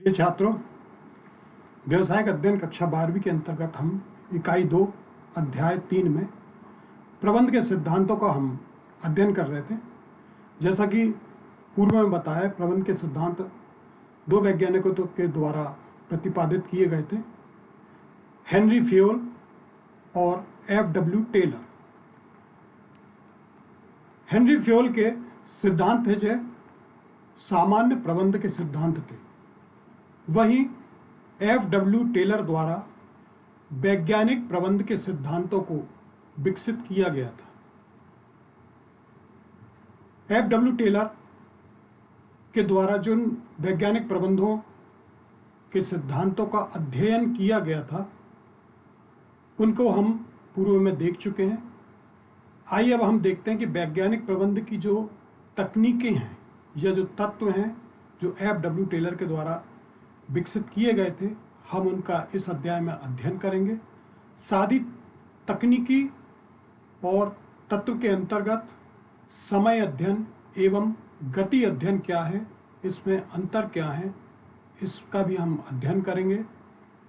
प्रिय छात्रों, व्यवसायिक अध्ययन कक्षा 12वीं के अंतर्गत हम इकाई 2 अध्याय 3 में प्रबंध के सिद्धांतों का हम अध्ययन कर रहे थे। जैसा कि पूर्व में बताया, प्रबंध के सिद्धांत दो वैज्ञानिकों के द्वारा प्रतिपादित किए गए थे, हेनरी फ्योल और F.W. टेलर। हेनरी फ्योल के सिद्धांत थे जो सामान्य प्रबंध के सिद्धांत थे, वहीं F.W. टेलर द्वारा वैज्ञानिक प्रबंध के सिद्धांतों को विकसित किया गया था। F.W. टेलर के द्वारा जिन वैज्ञानिक प्रबंधों के सिद्धांतों का अध्ययन किया गया था, उनको हम पूर्व में देख चुके हैं। आइए अब हम देखते हैं कि वैज्ञानिक प्रबंध की जो तकनीकें हैं या जो तत्व हैं जो F.W. टेलर के द्वारा विकसित किए गए थे, हम उनका इस अध्याय में अध्ययन करेंगे। सादी तकनीकी और तत्व के अंतर्गत समय अध्ययन एवं गति अध्ययन क्या है, इसमें अंतर क्या है, इसका भी हम अध्ययन करेंगे।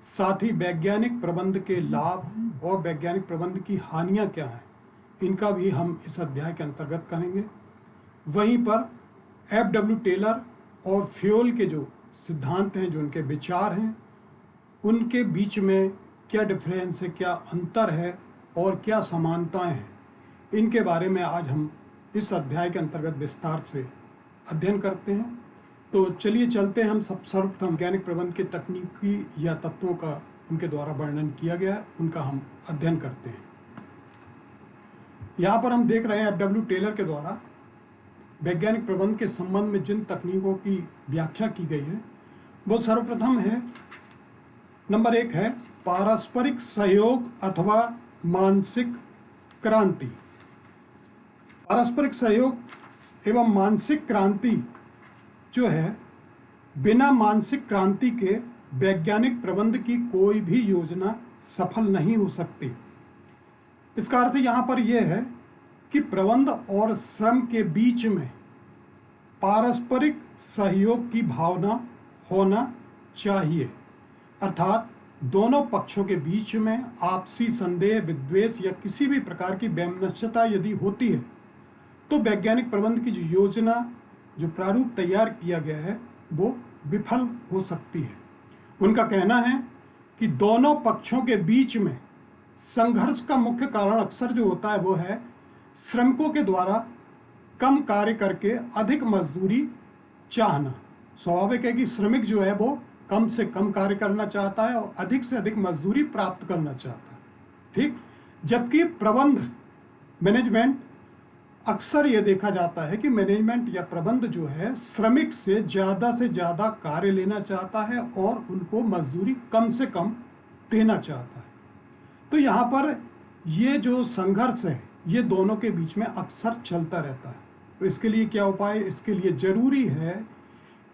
साथ ही वैज्ञानिक प्रबंध के लाभ और वैज्ञानिक प्रबंध की हानियां क्या हैं, इनका भी हम इस अध्याय के अंतर्गत करेंगे। वहीं पर F.W. टेलर और फ्योल के जो सिद्धांत हैं, जो उनके विचार हैं, उनके बीच में क्या डिफरेंस है, क्या अंतर है और क्या समानताएं हैं, इनके बारे में आज हम इस अध्याय के अंतर्गत विस्तार से अध्ययन करते हैं। तो चलिए चलते हैं, हम सर्वप्रथम वैज्ञानिक प्रबंध के तकनीकी या तत्वों का उनके द्वारा वर्णन किया गया है, उनका हम अध्ययन करते हैं। यहाँ पर हम देख रहे हैं F.W. टेलर के द्वारा वैज्ञानिक प्रबंध के संबंध में जिन तकनीकों की व्याख्या की गई है, वो सर्वप्रथम है, नंबर 1 है पारस्परिक सहयोग अथवा मानसिक क्रांति। पारस्परिक सहयोग एवं मानसिक क्रांति जो है, बिना मानसिक क्रांति के वैज्ञानिक प्रबंध की कोई भी योजना सफल नहीं हो सकती। इसका अर्थ यहाँ पर यह है कि प्रबंध और श्रम के बीच में पारस्परिक सहयोग की भावना होना चाहिए, अर्थात दोनों पक्षों के बीच में आपसी संदेह, विद्वेष या किसी भी प्रकार की वैमनस्यता यदि होती है, तो वैज्ञानिक प्रबंध की जो योजना, जो प्रारूप तैयार किया गया है, वो विफल हो सकती है। उनका कहना है कि दोनों पक्षों के बीच में संघर्ष का मुख्य कारण अक्सर जो होता है, वो है श्रमिकों के द्वारा कम कार्य करके अधिक मजदूरी चाहना। स्वाभाविक है कि श्रमिक जो है वो कम से कम कार्य करना चाहता है और अधिक से अधिक मजदूरी प्राप्त करना चाहता है, ठीक। जबकि प्रबंध, मैनेजमेंट, अक्सर ये देखा जाता है कि मैनेजमेंट या प्रबंध जो है श्रमिक से ज़्यादा कार्य लेना चाहता है और उनको मजदूरी कम से कम देना चाहता है। तो यहाँ पर ये जो संघर्ष है, ये दोनों के बीच में अक्सर चलता रहता है। तो इसके लिए क्या उपाय? इसके लिए जरूरी है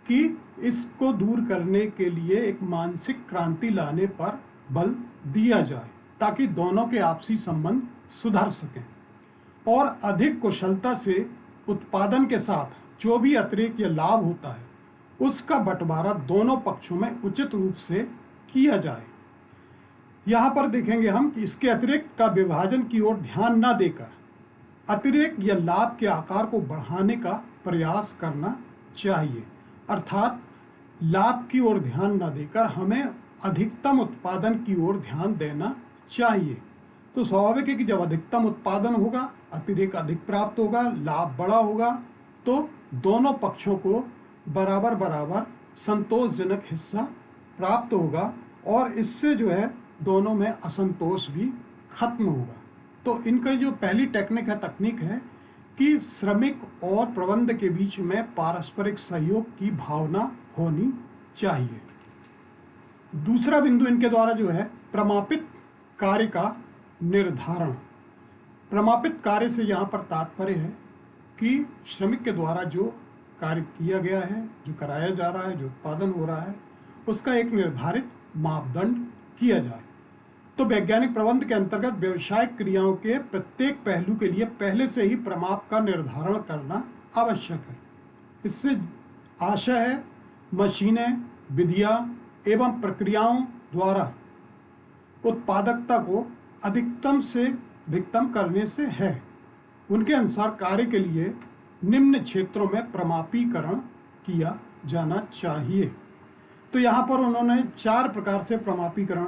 कि इसको दूर करने के लिए एक मानसिक क्रांति लाने पर बल दिया जाए, ताकि दोनों के आपसी संबंध सुधर सकें और अधिक कुशलता से उत्पादन के साथ जो भी अतिरिक्त या लाभ होता है, उसका बंटवारा दोनों पक्षों में उचित रूप से किया जाए। यहाँ पर देखेंगे हम कि इसके अतिरिक्त का विभाजन की ओर ध्यान न देकर अतिरिक्त या लाभ के आकार को बढ़ाने का प्रयास करना चाहिए, अर्थात लाभ की ओर ध्यान न देकर हमें अधिकतम उत्पादन की ओर ध्यान देना चाहिए। तो स्वाभाविक है कि जब अधिकतम उत्पादन होगा, अतिरिक्त अधिक प्राप्त होगा, लाभ बड़ा होगा, तो दोनों पक्षों को बराबर बराबर संतोषजनक हिस्सा प्राप्त होगा और इससे जो है दोनों में असंतोष भी खत्म होगा। तो इनका जो पहली तकनीक है कि श्रमिक और प्रबंध के बीच में पारस्परिक सहयोग की भावना होनी चाहिए। दूसरा बिंदु इनके द्वारा जो है प्रमापित कार्य का निर्धारण। प्रमापित कार्य से यहाँ पर तात्पर्य है कि श्रमिक के द्वारा जो कार्य किया गया है, जो कराया जा रहा है, जो उत्पादन हो रहा है, उसका एक निर्धारित मापदंड किया जाए। तो वैज्ञानिक प्रबंध के अंतर्गत व्यवसायिक क्रियाओं के प्रत्येक पहलू के लिए पहले से ही प्रमाप का निर्धारण करना आवश्यक है। इससे आशय है मशीनें विधियां एवं प्रक्रियाओं द्वारा उत्पादकता को अधिकतम से अधिकतम करने से है। उनके अनुसार कार्य के लिए निम्न क्षेत्रों में प्रमापीकरण किया जाना चाहिए। तो यहाँ पर उन्होंने 4 प्रकार से प्रमापीकरण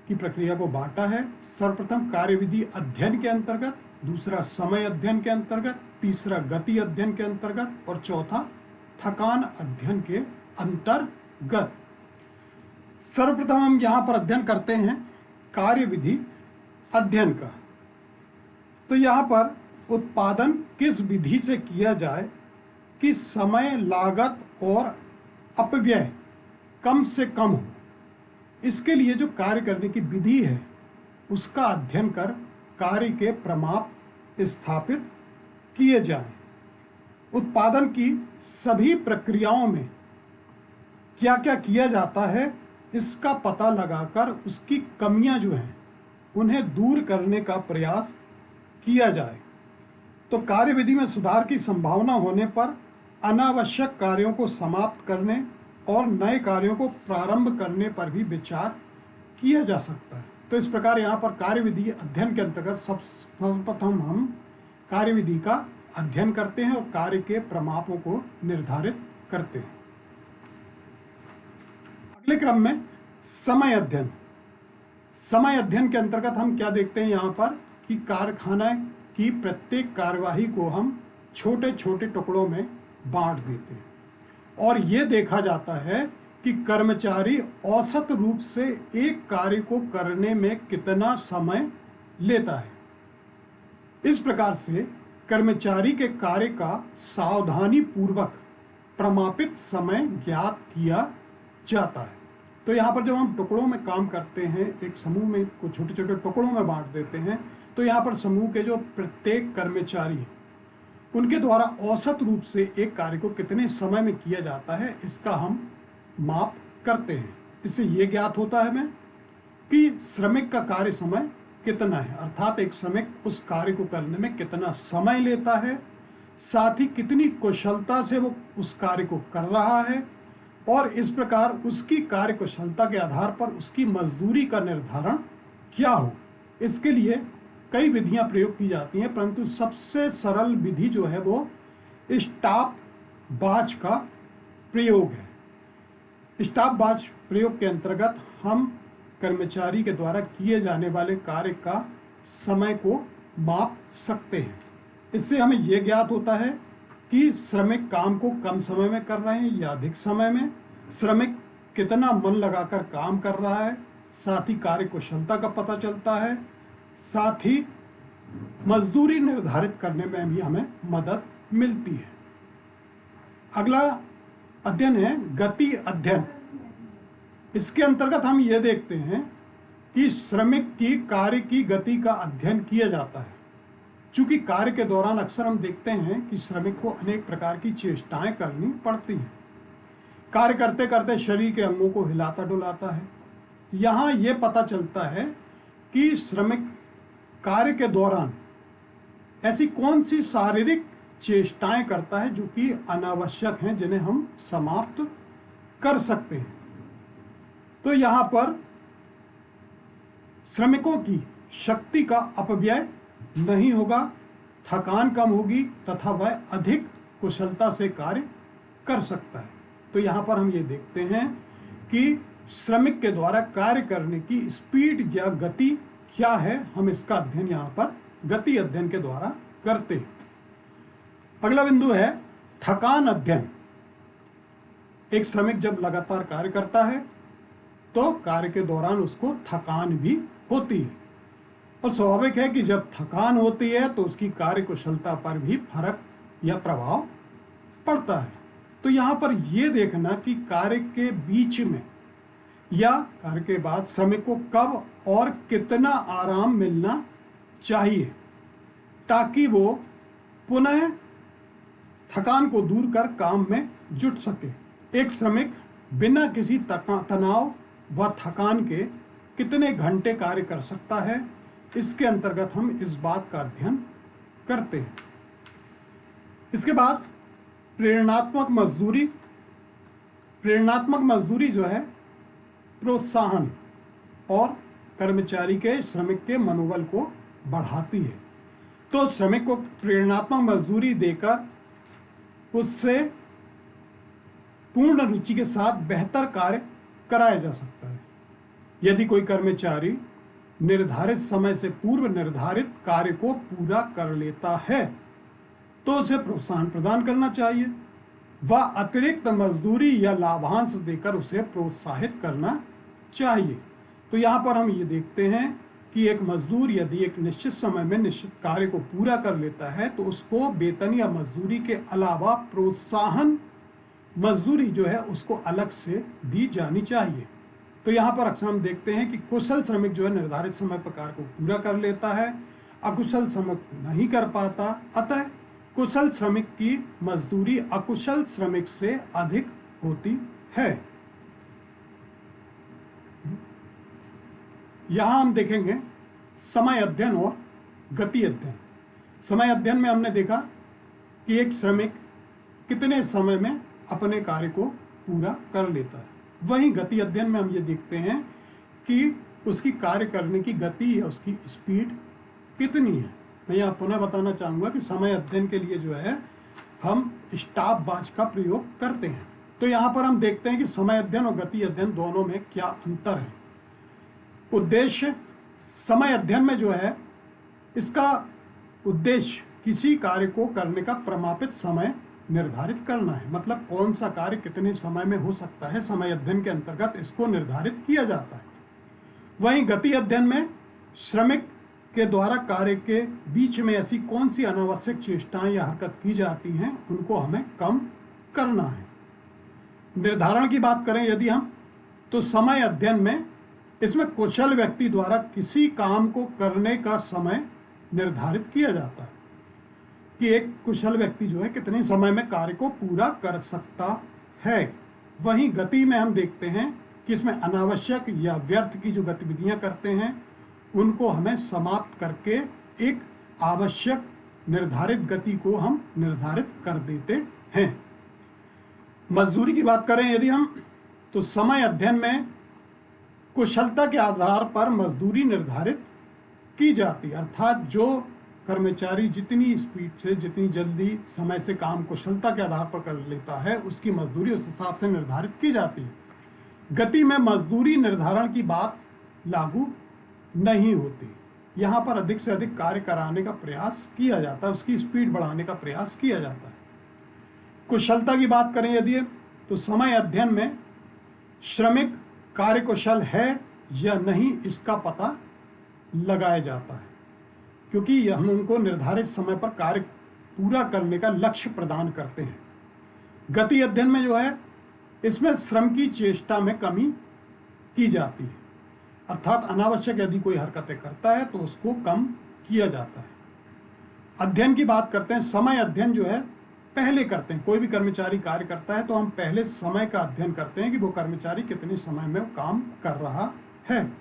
की प्रक्रिया को बांटा है। सर्वप्रथम कार्यविधि अध्ययन के अंतर्गत, दूसरा समय अध्ययन के अंतर्गत, तीसरा गति अध्ययन के अंतर्गत और चौथा थकान अध्ययन के अंतर्गत। सर्वप्रथम हम यहाँ पर अध्ययन करते हैं कार्यविधि अध्ययन का। तो यहाँ पर उत्पादन किस विधि से किया जाए कि समय, लागत और अपव्यय कम से कम हो, इसके लिए जो कार्य करने की विधि है उसका अध्ययन कर कार्य के प्रमाप स्थापित किए जाएं। उत्पादन की सभी प्रक्रियाओं में क्या क्या किया जाता है इसका पता लगाकर उसकी कमियां जो हैं उन्हें दूर करने का प्रयास किया जाए। तो कार्यविधि में सुधार की संभावना होने पर अनावश्यक कार्यों को समाप्त करने और नए कार्यों को प्रारंभ करने पर भी विचार किया जा सकता है। तो इस प्रकार यहाँ पर कार्यविधि अध्ययन के अंतर्गत सर्वप्रथम हम कार्यविधि का अध्ययन करते हैं और कार्य के प्रमापों को निर्धारित करते हैं। अगले क्रम में समय अध्ययन। समय अध्ययन के अंतर्गत हम क्या देखते हैं यहाँ पर कि कारखाना की प्रत्येक कार्यवाही को हम छोटे छोटे टुकड़ों में बांट देते हैं और ये देखा जाता है कि कर्मचारी औसत रूप से एक कार्य को करने में कितना समय लेता है। इस प्रकार से कर्मचारी के कार्य का सावधानी पूर्वक प्रमापित समय ज्ञात किया जाता है। तो यहाँ पर जब हम टुकड़ों में काम करते हैं, एक समूह में को छोटे छोटे टुकड़ों में बांट देते हैं, तो यहाँ पर समूह के जो प्रत्येक कर्मचारी हैं उनके द्वारा औसत रूप से एक कार्य को कितने समय में किया जाता है इसका हम माप करते हैं। इससे ये ज्ञात होता है हमें कि श्रमिक का कार्य समय कितना है, अर्थात एक श्रमिक उस कार्य को करने में कितना समय लेता है, साथ ही कितनी कुशलता से वो उस कार्य को कर रहा है और इस प्रकार उसकी कार्य कुशलता के आधार पर उसकी मजदूरी का निर्धारण क्या हो। इसके लिए कई विधियां प्रयोग की जाती हैं, परंतु सबसे सरल विधि जो है वो स्टॉप वॉच का प्रयोग है। स्टॉप वॉच प्रयोग के अंतर्गत हम कर्मचारी के द्वारा किए जाने वाले कार्य का समय को माप सकते हैं। इससे हमें यह ज्ञात होता है कि श्रमिक काम को कम समय में कर रहे हैं या अधिक समय में, श्रमिक कितना मन लगाकर काम कर रहा है, साथ ही कार्य कुशलता का पता चलता है, साथ ही मजदूरी निर्धारित करने में भी हमें मदद मिलती है। अगला अध्ययन है गति अध्ययन। इसके अंतर्गत हम ये देखते हैं कि श्रमिक की कार्य की गति का अध्ययन किया जाता है। चूंकि कार्य के दौरान अक्सर हम देखते हैं कि श्रमिक को अनेक प्रकार की चेष्टाएं करनी पड़ती हैं। कार्य करते करते शरीर के अंगों को हिलाता डुलाता है। यहाँ ये पता चलता है कि श्रमिक कार्य के दौरान ऐसी कौन सी शारीरिक चेष्टाएं करता है जो कि अनावश्यक हैं, जिन्हें हम समाप्त कर सकते हैं। तो यहाँ पर श्रमिकों की शक्ति का अपव्यय नहीं होगा, थकान कम होगी तथा वह अधिक कुशलता से कार्य कर सकता है। तो यहाँ पर हम ये देखते हैं कि श्रमिक के द्वारा कार्य करने की स्पीड या गति क्या है, हम इसका अध्ययन यहाँ पर गति अध्ययन के द्वारा करते हैं। अगला बिंदु है थकान अध्ययन। एक श्रमिक जब लगातार कार्य करता है तो कार्य के दौरान उसको थकान भी होती है और स्वाभाविक है कि जब थकान होती है तो उसकी कार्य कुशलता पर भी फर्क या प्रभाव पड़ता है। तो यहाँ पर यह देखना कि कार्य के बीच में या कार्य के बाद श्रमिक को कब और कितना आराम मिलना चाहिए ताकि वो पुनः थकान को दूर कर काम में जुट सके। एक श्रमिक बिना किसी तनाव व थकान के कितने घंटे कार्य कर सकता है, इसके अंतर्गत हम इस बात का अध्ययन करते हैं। इसके बाद प्रेरणात्मक मजदूरी प्रेरणात्मक मजदूरी जो है प्रोत्साहन और कर्मचारी के श्रमिक के मनोबल को बढ़ाती है। तो श्रमिक को प्रेरणात्मक मजदूरी देकर उससे पूर्ण रुचि के साथ बेहतर कार्य कराया जा सकता है। यदि कोई कर्मचारी निर्धारित समय से पूर्व निर्धारित कार्य को पूरा कर लेता है तो उसे प्रोत्साहन प्रदान करना चाहिए। वह अतिरिक्त मजदूरी या लाभांश देकर उसे प्रोत्साहित करना चाहिए। तो यहाँ पर हम ये देखते हैं कि एक मजदूर यदि एक निश्चित समय में निश्चित कार्य को पूरा कर लेता है तो उसको वेतन या मजदूरी के अलावा प्रोत्साहन मजदूरी जो है उसको अलग से दी जानी चाहिए। तो यहाँ पर अक्सर हम देखते हैं कि कुशल श्रमिक जो है निर्धारित समय पर कार्य को पूरा कर लेता है, अकुशल श्रमिक नहीं कर पाता। अतः कुशल श्रमिक की मजदूरी अकुशल श्रमिक से अधिक होती है। यहाँ हम देखेंगे समय अध्ययन और गति अध्ययन। समय अध्ययन में हमने देखा कि एक श्रमिक कितने समय में अपने कार्य को पूरा कर लेता है। वहीं गति अध्ययन में हम ये देखते हैं कि उसकी कार्य करने की गति या उसकी स्पीड कितनी है। मैं यहाँ पुनः बताना चाहूँगा कि समय अध्ययन के लिए जो है हम स्टॉप वॉच का प्रयोग करते हैं। तो यहाँ पर हम देखते हैं कि समय अध्ययन और गति अध्ययन दोनों में क्या अंतर है। उद्देश्य समय अध्ययन में जो है इसका उद्देश्य किसी कार्य को करने का प्रमापित समय निर्धारित करना है। मतलब कौन सा कार्य कितने समय में हो सकता है, समय अध्ययन के अंतर्गत इसको निर्धारित किया जाता है। वहीं गति अध्ययन में श्रमिक के द्वारा कार्य के बीच में ऐसी कौन सी अनावश्यक चेष्टाएं या हरकत की जाती हैं उनको हमें कम करना है। निर्धारण की बात करें यदि हम, तो समय अध्ययन में इसमें कुशल व्यक्ति द्वारा किसी काम को करने का समय निर्धारित किया जाता है कि एक कुशल व्यक्ति जो है कितने समय में कार्य को पूरा कर सकता है। वहीं गति में हम देखते हैं कि इसमें अनावश्यक या व्यर्थ की जो गतिविधियां करते हैं उनको हमें समाप्त करके एक आवश्यक निर्धारित गति को हम निर्धारित कर देते हैं। मजदूरी की बात करें यदि हम, तो समय अध्ययन में कुशलता के आधार पर मजदूरी निर्धारित की जाती है। अर्थात जो कर्मचारी जितनी स्पीड से, जितनी जल्दी समय से काम कुशलता के आधार पर कर लेता है उसकी मजदूरी उस हिसाब से निर्धारित की जाती है। गति में मजदूरी निर्धारण की बात लागू नहीं होती। यहाँ पर अधिक से अधिक कार्य कराने का प्रयास किया जाता है, उसकी स्पीड बढ़ाने का प्रयास किया जाता है। कुशलता की बात करें यदि, तो समय अध्ययन में श्रमिक कार्य कुशल है या नहीं इसका पता लगाया जाता है, क्योंकि हम उनको निर्धारित समय पर कार्य पूरा करने का लक्ष्य प्रदान करते हैं। गति अध्ययन में जो है इसमें श्रम की चेष्टा में कमी की जाती है, अर्थात अनावश्यक यदि कोई हरकतें करता है तो उसको कम किया जाता है। अध्ययन की बात करते हैं, समय अध्ययन जो है पहले करते हैं। कोई भी कर्मचारी कार्य करता है तो हम पहले समय का अध्ययन करते हैं कि वो कर्मचारी कितने समय में काम कर रहा है।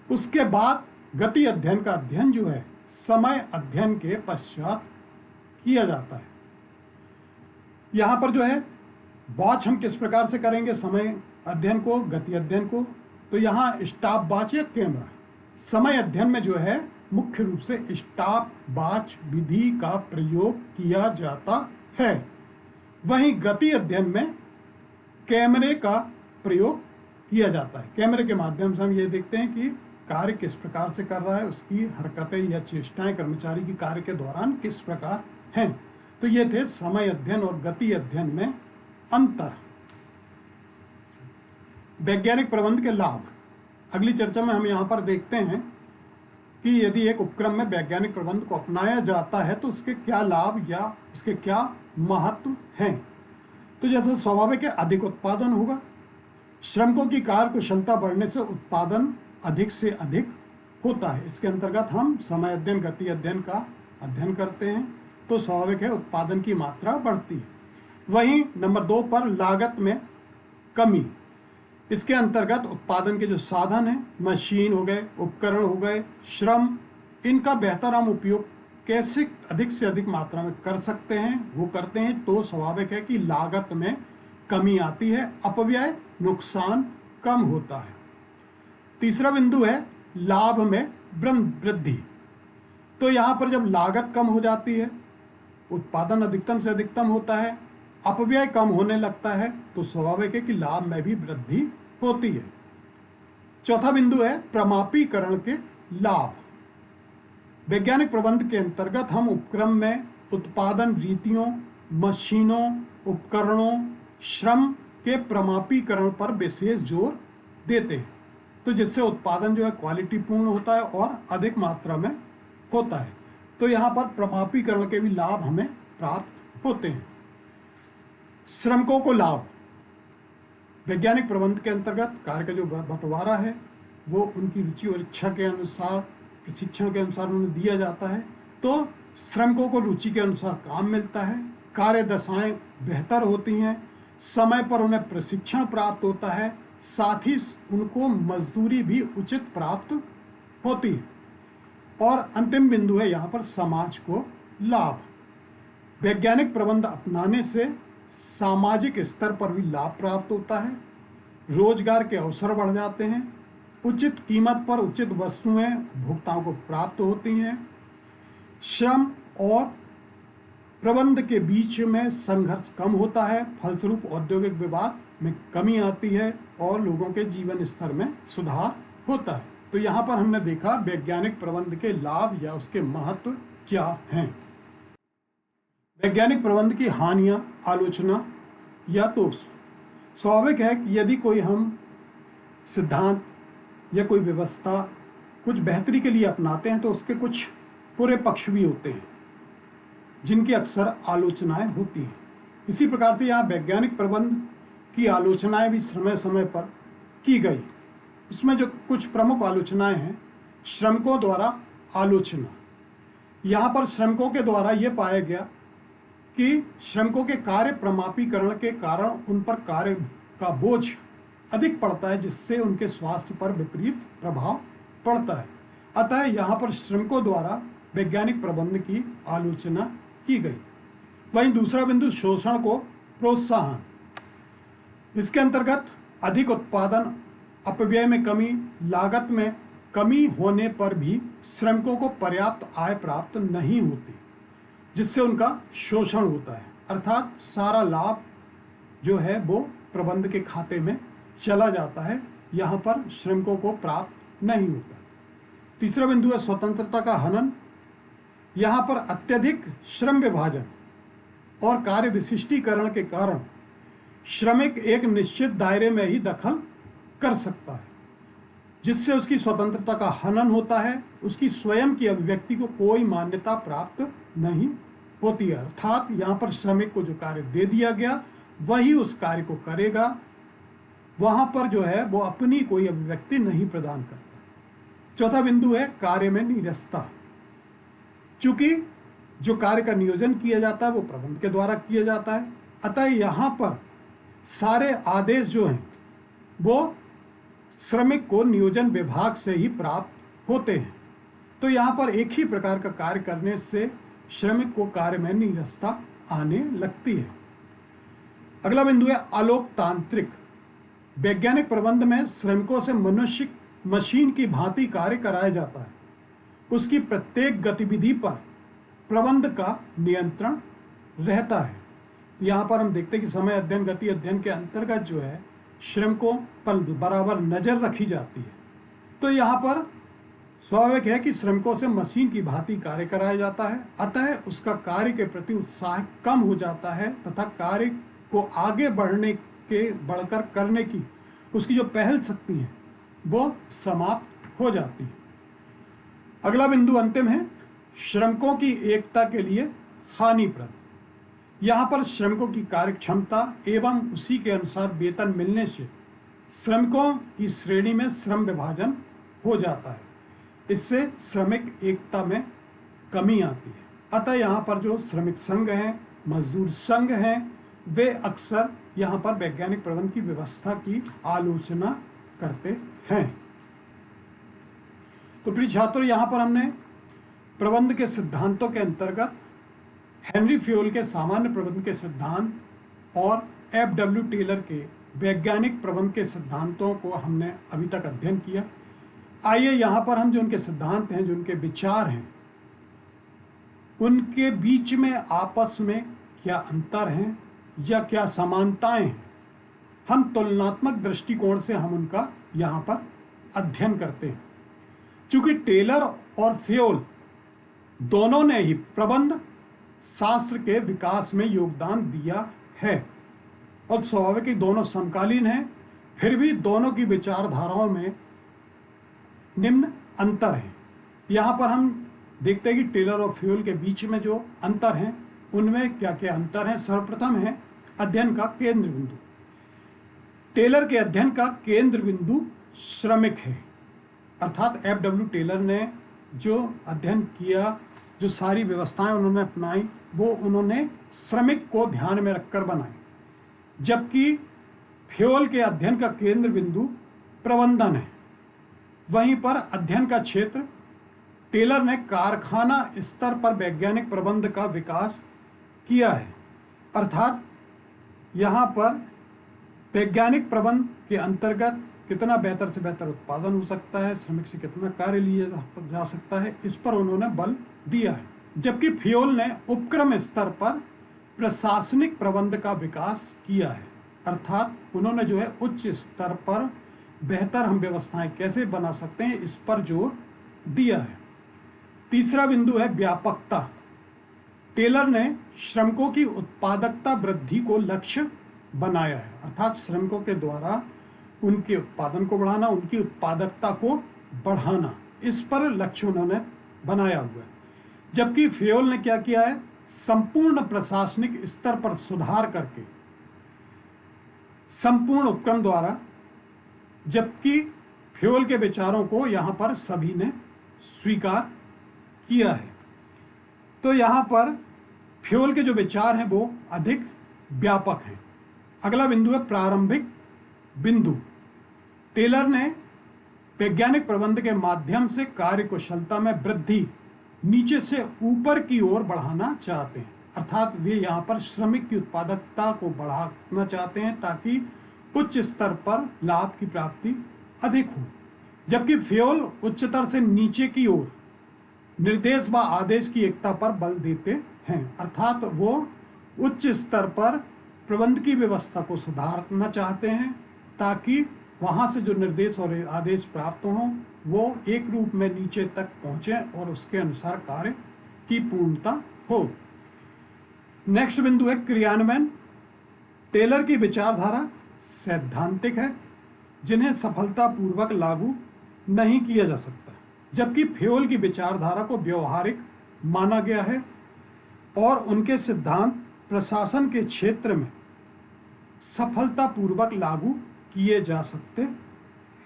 उसके बाद गति अध्ययन का अध्ययन जो है समय अध्ययन के पश्चात किया जाता है। यहाँ पर जो है वॉच हम किस प्रकार से करेंगे समय अध्ययन को, गति अध्ययन को, तो यहाँ स्टॉप वॉच या कैमरा। समय अध्ययन में जो है मुख्य रूप से स्टॉप वॉच विधि का प्रयोग किया जाता है। वहीं गति अध्ययन में कैमरे का प्रयोग किया जाता है। कैमरे के माध्यम से हम ये देखते हैं कि कार्य किस प्रकार से कर रहा है, उसकी हरकतें या चेष्टाएं कर्मचारी की कार्य के दौरान किस प्रकार हैं। तो ये थे समय अध्ययन और गति अध्ययन में अंतर। वैज्ञानिक प्रबंध के लाभ। अगली चर्चा में हम यहाँ पर देखते हैं कि यदि एक उपक्रम में वैज्ञानिक प्रबंध को अपनाया जाता है तो उसके क्या लाभ या उसके क्या महत्व हैं। तो जैसे स्वाभाविक है अधिक उत्पादन होगा। श्रमिकों की कार्य कुशलता बढ़ने से उत्पादन अधिक से अधिक होता है। इसके अंतर्गत हम समय अध्ययन, गति अध्ययन का अध्ययन करते हैं तो स्वाभाविक है उत्पादन की मात्रा बढ़ती है। वहीं नंबर 2 पर लागत में कमी। इसके अंतर्गत उत्पादन के जो साधन हैं, मशीन हो गए, उपकरण हो गए, श्रम, इनका बेहतर हम उपयोग कैसे अधिक से अधिक मात्रा में कर सकते हैं वो करते हैं। तो स्वाभाविक है कि लागत में कमी आती है, अपव्यय नुकसान कम होता है। तीसरा बिंदु है लाभ में वृद्धि। तो यहाँ पर जब लागत कम हो जाती है, उत्पादन अधिकतम से अधिकतम होता है, अपव्यय कम होने लगता है, तो स्वाभाविक है कि लाभ में भी वृद्धि होती है। चौथा बिंदु है प्रमापीकरण के लाभ। वैज्ञानिक प्रबंध के अंतर्गत हम उपक्रम में उत्पादन रीतियों, मशीनों, उपकरणों, श्रम के प्रमापीकरण पर विशेष जोर देते हैं, तो जिससे उत्पादन जो है क्वालिटी पूर्ण होता है और अधिक मात्रा में होता है। तो यहाँ पर प्रमापीकरण के भी लाभ हमें प्राप्त होते हैं। श्रमिकों को लाभ। वैज्ञानिक प्रबंध के अंतर्गत कार्य का जो बंटवारा है वो उनकी रुचि और इच्छा के अनुसार, प्रशिक्षण के अनुसार उन्हें दिया जाता है। तो श्रमिकों को रुचि के अनुसार काम मिलता है, कार्य दशाएं बेहतर होती हैं, समय पर उन्हें प्रशिक्षण प्राप्त होता है, साथ ही उनको मजदूरी भी उचित प्राप्त होती है। और अंतिम बिंदु है यहाँ पर समाज को लाभ। वैज्ञानिक प्रबंध अपनाने से सामाजिक स्तर पर भी लाभ प्राप्त होता है, रोजगार के अवसर बढ़ जाते हैं, उचित कीमत पर उचित वस्तुएं उपभोक्ताओं को प्राप्त होती हैं, श्रम और प्रबंध के बीच में संघर्ष कम होता है, फलस्वरूप औद्योगिक विवाद में कमी आती है और लोगों के जीवन स्तर में सुधार होता है। तो यहाँ पर हमने देखा वैज्ञानिक प्रबंध के लाभ या उसके महत्व क्या हैं। वैज्ञानिक प्रबंध की हानियाँ, आलोचना या तो स्वाभाविक है कि यदि कोई हम सिद्धांत या कोई व्यवस्था कुछ बेहतरी के लिए अपनाते हैं तो उसके कुछ बुरे पक्ष भी होते हैं जिनकी अक्सर आलोचनाएं होती हैं। इसी प्रकार से यहाँ वैज्ञानिक प्रबंध की आलोचनाएं भी समय समय पर की गई। उसमें जो कुछ प्रमुख आलोचनाएं हैं, श्रमिकों द्वारा आलोचना। यहाँ पर श्रमिकों के द्वारा ये पाया गया कि श्रमिकों के कार्य प्रमापीकरण के कारण उन पर कार्य का बोझ अधिक पड़ता है, जिससे उनके स्वास्थ्य पर विपरीत प्रभाव पड़ता है। अतः यहाँ पर श्रमिकों द्वारा वैज्ञानिक प्रबंध की आलोचना की गई। वहीं दूसरा बिंदु शोषण को प्रोत्साहन। इसके अंतर्गत अधिक उत्पादन, अपव्यय में कमी, लागत में कमी होने पर भी श्रमिकों को पर्याप्त आय प्राप्त नहीं होती, जिससे उनका शोषण होता है, अर्थात सारा लाभ जो है वो प्रबंध के खाते में चला जाता है, यहाँ पर श्रमिकों को प्राप्त नहीं होता। तीसरा बिंदु है स्वतंत्रता का हनन। यहाँ पर अत्यधिक श्रम विभाजन और कार्य विशिष्टीकरण के कारण श्रमिक एक निश्चित दायरे में ही दखल कर सकता है, जिससे उसकी स्वतंत्रता का हनन होता है, उसकी स्वयं की अभिव्यक्ति को कोई मान्यता प्राप्त नहीं होती है। अर्थात यहाँ पर श्रमिक को जो कार्य दे दिया गया वही उस कार्य को करेगा, वहाँ पर जो है वो अपनी कोई अभिव्यक्ति नहीं प्रदान करता। चौथा बिंदु है कार्य में नीरसता। चूंकि जो कार्य का नियोजन किया जाता है वो प्रबंध के द्वारा किया जाता है, अतः यहाँ पर सारे आदेश जो हैं वो श्रमिक को नियोजन विभाग से ही प्राप्त होते हैं। तो यहाँ पर एक ही प्रकार का कार्य करने से श्रमिक को कार्य में नीरसता आने लगती है। अगला बिंदु है अलोकतांत्रिक। वैज्ञानिक प्रबंध में श्रमिकों से मनुष्य मशीन की भांति कार्य कराया जाता है, उसकी प्रत्येक गतिविधि पर प्रबंध का नियंत्रण रहता है। यहाँ पर हम देखते हैं कि समय अध्ययन, गति अध्ययन के अंतर्गत जो है श्रमिकों पर बराबर नज़र रखी जाती है। तो यहाँ पर स्वाभाविक है कि श्रमिकों से मशीन की भांति कार्य कराया जाता है, अतः उसका कार्य के प्रति उत्साह कम हो जाता है तथा कार्य को आगे बढ़कर करने की उसकी जो पहल शक्ति है वो समाप्त हो जाती है। अगला बिंदु अंतिम है श्रमिकों की एकता के लिए हानिप्रद। यहाँ पर श्रमिकों की कार्य क्षमता एवं उसी के अनुसार वेतन मिलने से श्रमिकों की श्रेणी में श्रम विभाजन हो जाता है, इससे श्रमिक एकता में कमी आती है। अतः यहाँ पर जो श्रमिक संघ हैं, मजदूर संघ हैं, वे अक्सर यहाँ पर वैज्ञानिक प्रबंध की व्यवस्था की आलोचना करते हैं। तो प्रिय छात्रों, यहाँ पर हमने प्रबंध के सिद्धांतों के अंतर्गत हेनरी फ्योल के सामान्य प्रबंध के सिद्धांत और एफ.डब्ल्यू. टेलर के वैज्ञानिक प्रबंध के सिद्धांतों को हमने अभी तक अध्ययन किया। आइए यहाँ पर हम जो उनके सिद्धांत हैं, जो उनके विचार हैं, उनके बीच में आपस में क्या अंतर हैं या क्या समानताएं हैं, हम तुलनात्मक दृष्टिकोण से हम उनका यहाँ पर अध्ययन करते हैं। चूंकि टेलर और फ्योल दोनों ने ही प्रबंध शास्त्र के विकास में योगदान दिया है और स्वाभाविक ही दोनों समकालीन हैं, फिर भी दोनों की विचारधाराओं में निम्न अंतर है। यहाँ पर हम देखते हैं कि टेलर और फ्योल के बीच में जो अंतर हैं उनमें क्या क्या अंतर हैं। सर्वप्रथम है अध्ययन का केंद्र बिंदु। टेलर के अध्ययन का केंद्र बिंदु श्रमिक है, अर्थात एफ.डब्ल्यू. टेलर ने जो अध्ययन किया, जो सारी व्यवस्थाएं उन्होंने अपनाई, वो उन्होंने श्रमिक को ध्यान में रखकर बनाई, जबकि फ्योल के अध्ययन का केंद्र बिंदु प्रबंधन है। वहीं पर अध्ययन का क्षेत्र टेलर ने कारखाना स्तर पर वैज्ञानिक प्रबंध का विकास किया है, अर्थात यहाँ पर वैज्ञानिक प्रबंध के अंतर्गत कितना बेहतर से बेहतर उत्पादन हो सकता है, श्रमिक से कितना कार्य लिया जा सकता है, इस पर उन्होंने बल दिया है। जबकि फ्योल ने उपक्रम स्तर पर प्रशासनिक प्रबंध का विकास किया है, अर्थात उन्होंने जो है उच्च स्तर पर बेहतर हम व्यवस्थाएं कैसे बना सकते हैं, इस पर जोर दिया है। तीसरा बिंदु है व्यापकता। टेलर ने श्रमिकों की उत्पादकता वृद्धि को लक्ष्य बनाया है, अर्थात श्रमिकों के द्वारा उनके उत्पादन को बढ़ाना, उनकी उत्पादकता को बढ़ाना, इस पर लक्ष्य उन्होंने बनाया हुआ है। जबकि फ्योल ने क्या किया है, संपूर्ण प्रशासनिक स्तर पर सुधार करके संपूर्ण उपक्रम द्वारा, जबकि फ्योल के विचारों को यहाँ पर सभी ने स्वीकार किया है। तो यहाँ पर फ्योल के जो विचार हैं वो अधिक व्यापक हैं। अगला बिंदु है प्रारंभिक बिंदु। टेलर ने वैज्ञानिक प्रबंध के माध्यम से कार्यकुशलता में वृद्धि नीचे से ऊपर की ओर बढ़ाना चाहते हैं, अर्थात वे यहाँ पर श्रमिक की उत्पादकता को बढ़ाना चाहते हैं ताकि उच्च स्तर पर लाभ की प्राप्ति अधिक हो। जबकि फ्योल उच्चतर से नीचे की ओर निर्देश व आदेश की एकता पर बल देते हैं, अर्थात वो उच्च स्तर पर प्रबंध की व्यवस्था को सुधारना चाहते हैं ताकि वहाँ से जो निर्देश और आदेश प्राप्त हों वो एक रूप में नीचे तक पहुँचें और उसके अनुसार कार्य की पूर्णता हो। नेक्स्ट बिंदु है क्रियान्वयन। टेलर की विचारधारा सैद्धांतिक है, जिन्हें सफलतापूर्वक लागू नहीं किया जा सकता, जबकि फ्योल की विचारधारा को व्यवहारिक माना गया है और उनके सिद्धांत प्रशासन के क्षेत्र में सफलतापूर्वक लागू किए जा सकते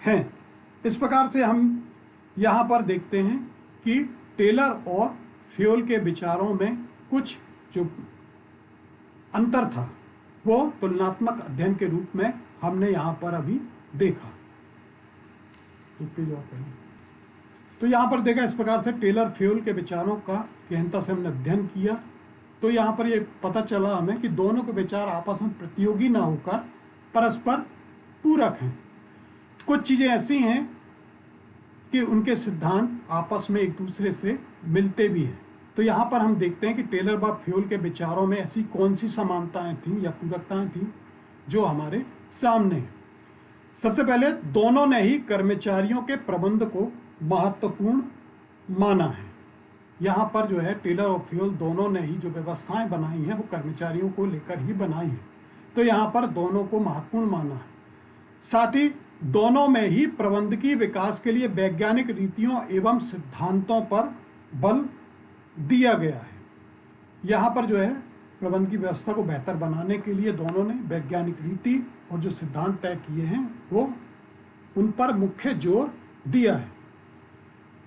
हैं। इस प्रकार से हम यहाँ पर देखते हैं कि टेलर और फ्योल के विचारों में कुछ जो अंतर था वो तुलनात्मक अध्ययन के रूप में हमने यहाँ पर अभी देखा। एक पेज और पहले तो यहाँ पर देखा, इस प्रकार से टेलर फ्योल के विचारों का गहनता से हमने अध्ययन किया। तो यहाँ पर ये पता चला हमें कि दोनों के विचार आपस में प्रतियोगी ना होकर परस्पर पूरक हैं। कुछ चीज़ें ऐसी हैं कि उनके सिद्धांत आपस में एक दूसरे से मिलते भी हैं। तो यहाँ पर हम देखते हैं कि टेलर व फ्योल के विचारों में ऐसी कौन सी समानताएं थीं या पूरकताएं थीं जो हमारे सामने हैं। सबसे पहले दोनों ने ही कर्मचारियों के प्रबंध को महत्वपूर्ण माना है। यहाँ पर जो है टेलर और फ्योल दोनों ने ही जो व्यवस्थाएं बनाई हैं वो कर्मचारियों को लेकर ही बनाई हैं। तो यहाँ पर दोनों को महत्वपूर्ण माना है। साथ ही दोनों में ही प्रबंधकीय विकास के लिए वैज्ञानिक रीतियों एवं सिद्धांतों पर बल दिया गया है। यहाँ पर जो है प्रबंध की व्यवस्था को बेहतर बनाने के लिए दोनों ने वैज्ञानिक रीति और जो सिद्धांत तय किए हैं वो उन पर मुख्य जोर दिया है।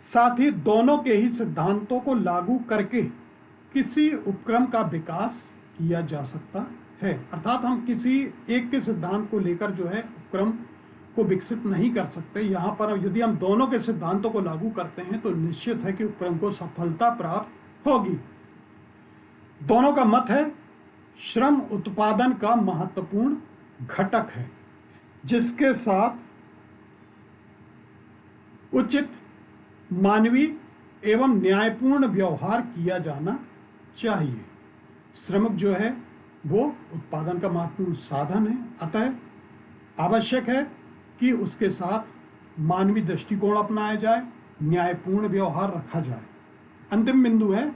साथ ही दोनों के ही सिद्धांतों को लागू करके किसी उपक्रम का विकास किया जा सकता है, अर्थात हम किसी एक के सिद्धांत को लेकर जो है उपक्रम को विकसित नहीं कर सकते। यहाँ पर यदि हम दोनों के सिद्धांतों को लागू करते हैं तो निश्चित है कि उपक्रम को सफलता प्राप्त होगी। दोनों का मत है श्रम उत्पादन का महत्वपूर्ण घटक है, जिसके साथ उचित मानवीय एवं न्यायपूर्ण व्यवहार किया जाना चाहिए। श्रमिक जो है वो उत्पादन का महत्वपूर्ण साधन है, अतः आवश्यक है कि उसके साथ मानवीय दृष्टिकोण अपनाया जाए, न्यायपूर्ण व्यवहार रखा जाए। अंतिम बिंदु है,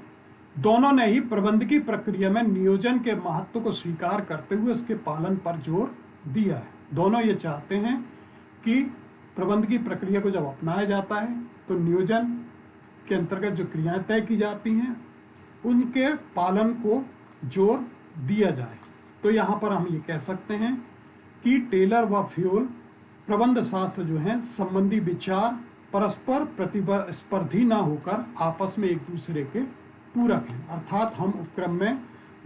दोनों ने ही प्रबंधकीय प्रक्रिया में नियोजन के महत्व को स्वीकार करते हुए इसके पालन पर जोर दिया है। दोनों ये चाहते हैं कि प्रबंधकीय प्रक्रिया को जब अपनाया जाता है तो नियोजन के अंतर्गत जो क्रियाएं तय की जाती हैं उनके पालन को जोर दिया जाए। तो यहाँ पर हम ये कह सकते हैं कि टेलर व फ्यूल प्रबंध शास्त्र जो है संबंधी विचार परस्पर प्रतिस्पर्धी ना होकर आपस में एक दूसरे के पूरक हैं, अर्थात हम उपक्रम में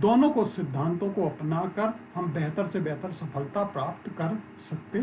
दोनों को सिद्धांतों को अपनाकर हम बेहतर से बेहतर सफलता प्राप्त कर सकते